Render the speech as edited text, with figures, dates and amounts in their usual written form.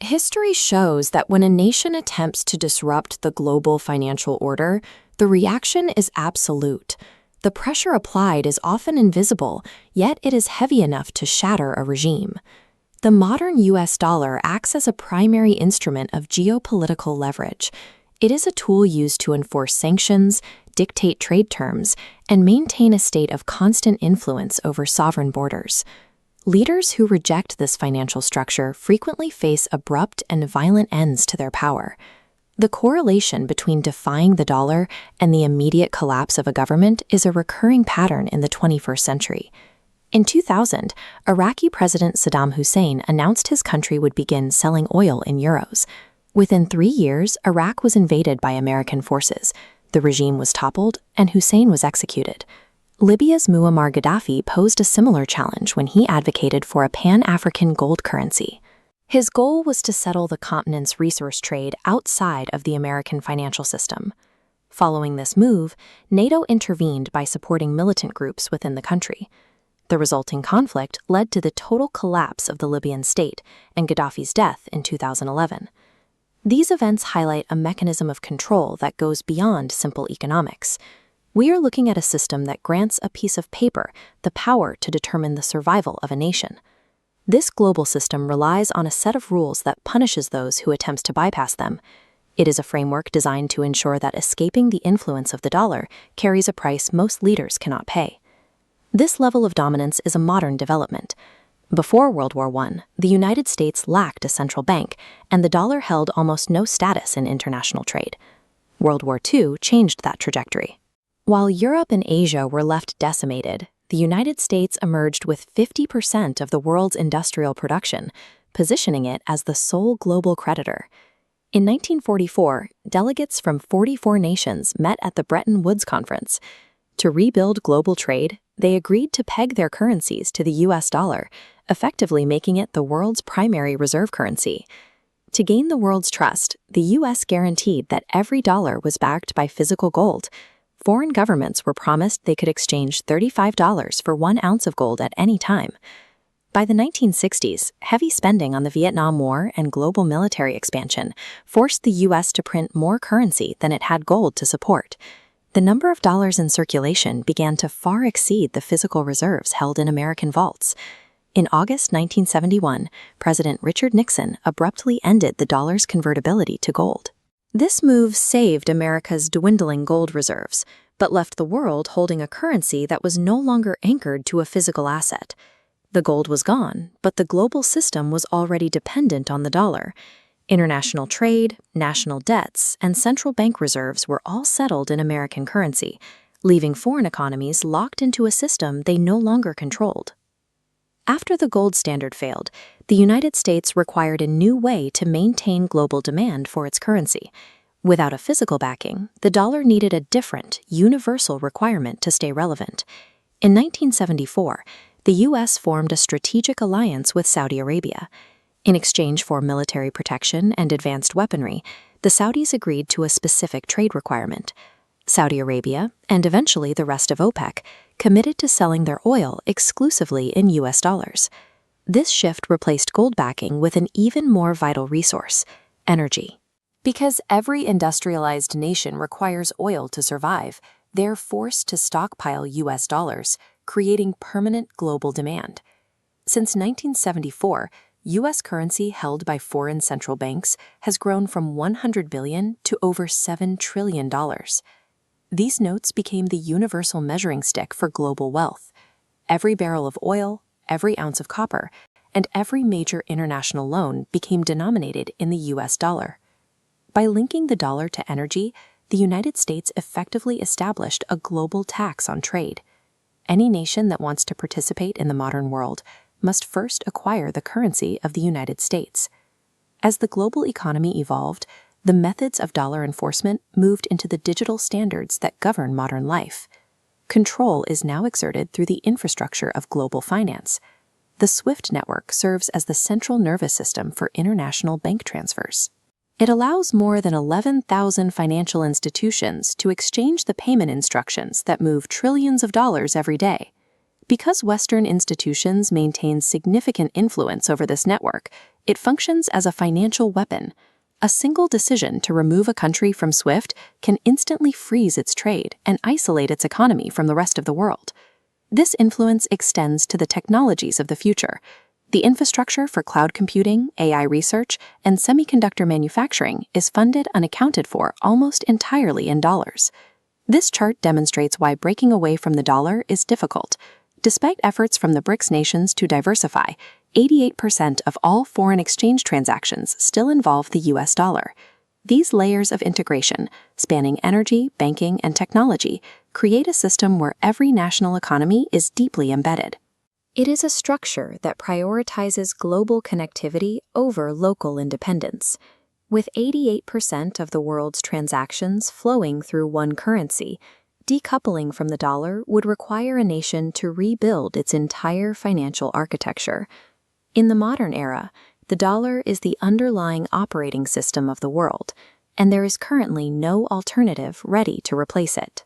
History shows that when a nation attempts to disrupt the global financial order, the reaction is absolute. The pressure applied is often invisible, yet it is heavy enough to shatter a regime. The modern US dollar acts as a primary instrument of geopolitical leverage. It is a tool used to enforce sanctions, dictate trade terms, and maintain a state of constant influence over sovereign borders. Leaders who reject this financial structure frequently face abrupt and violent ends to their power. The correlation between defying the dollar and the immediate collapse of a government is a recurring pattern in the 21st century. In 2000, Iraqi President Saddam Hussein announced his country would begin selling oil in euros. Within 3 years, Iraq was invaded by American forces. The regime was toppled, and Hussein was executed. Libya's Muammar Gaddafi posed a similar challenge when he advocated for a Pan-African gold currency. His goal was to settle the continent's resource trade outside of the American financial system. Following this move, NATO intervened by supporting militant groups within the country. The resulting conflict led to the total collapse of the Libyan state and Gaddafi's death in 2011. These events highlight a mechanism of control that goes beyond simple economics. We are looking at a system that grants a piece of paper the power to determine the survival of a nation. This global system relies on a set of rules that punishes those who attempt to bypass them. It is a framework designed to ensure that escaping the influence of the dollar carries a price most leaders cannot pay. This level of dominance is a modern development. Before World War I, the United States lacked a central bank, and the dollar held almost no status in international trade. World War II changed that trajectory. While Europe and Asia were left decimated, the United States emerged with 50% of the world's industrial production, positioning it as the sole global creditor. In 1944, delegates from 44 nations met at the Bretton Woods Conference. To rebuild global trade, they agreed to peg their currencies to the US dollar, effectively making it the world's primary reserve currency. To gain the world's trust, the US guaranteed that every dollar was backed by physical gold. Foreign governments were promised they could exchange $35 for 1 ounce of gold at any time. By the 1960s, heavy spending on the Vietnam War and global military expansion forced the U.S. to print more currency than it had gold to support. The number of dollars in circulation began to far exceed the physical reserves held in American vaults. In August 1971, President Richard Nixon abruptly ended the dollar's convertibility to gold. This move saved America's dwindling gold reserves, but left the world holding a currency that was no longer anchored to a physical asset. The gold was gone, but the global system was already dependent on the dollar. International trade, national debts, and central bank reserves were all settled in American currency, leaving foreign economies locked into a system they no longer controlled. After the gold standard failed, the United States required a new way to maintain global demand for its currency. Without a physical backing, the dollar needed a different, universal requirement to stay relevant. In 1974, the U.S. formed a strategic alliance with Saudi Arabia. In exchange for military protection and advanced weaponry, the Saudis agreed to a specific trade requirement. Saudi Arabia, and eventually the rest of OPEC, committed to selling their oil exclusively in U.S. dollars. This shift replaced gold backing with an even more vital resource: energy. Because every industrialized nation requires oil to survive, they're forced to stockpile U.S. dollars, creating permanent global demand. Since 1974, U.S. currency held by foreign central banks has grown from $100 billion to over $7 trillion. These notes became the universal measuring stick for global wealth. Every barrel of oil, every ounce of copper, and every major international loan became denominated in the U.S. dollar. By linking the dollar to energy, the United States effectively established a global tax on trade. Any nation that wants to participate in the modern world must first acquire the currency of the United States. As the global economy evolved, the methods of dollar enforcement moved into the digital standards that govern modern life. Control is now exerted through the infrastructure of global finance. The SWIFT network serves as the central nervous system for international bank transfers. It allows more than 11,000 financial institutions to exchange the payment instructions that move trillions of dollars every day. Because Western institutions maintain significant influence over this network, It functions as a financial weapon. A single decision to remove a country from SWIFT can instantly freeze its trade and isolate its economy from the rest of the world. This influence extends to the technologies of the future. The infrastructure for cloud computing, AI research, and semiconductor manufacturing is funded and accounted for almost entirely in dollars. This chart demonstrates why breaking away from the dollar is difficult. Despite efforts from the BRICS nations to diversify, 88% of all foreign exchange transactions still involve the US dollar. These layers of integration, spanning energy, banking, and technology, create a system where every national economy is deeply embedded. It is a structure that prioritizes global connectivity over local independence. With 88% of the world's transactions flowing through one currency, decoupling from the dollar would require a nation to rebuild its entire financial architecture. In the modern era, the dollar is the underlying operating system of the world, and there is currently no alternative ready to replace it.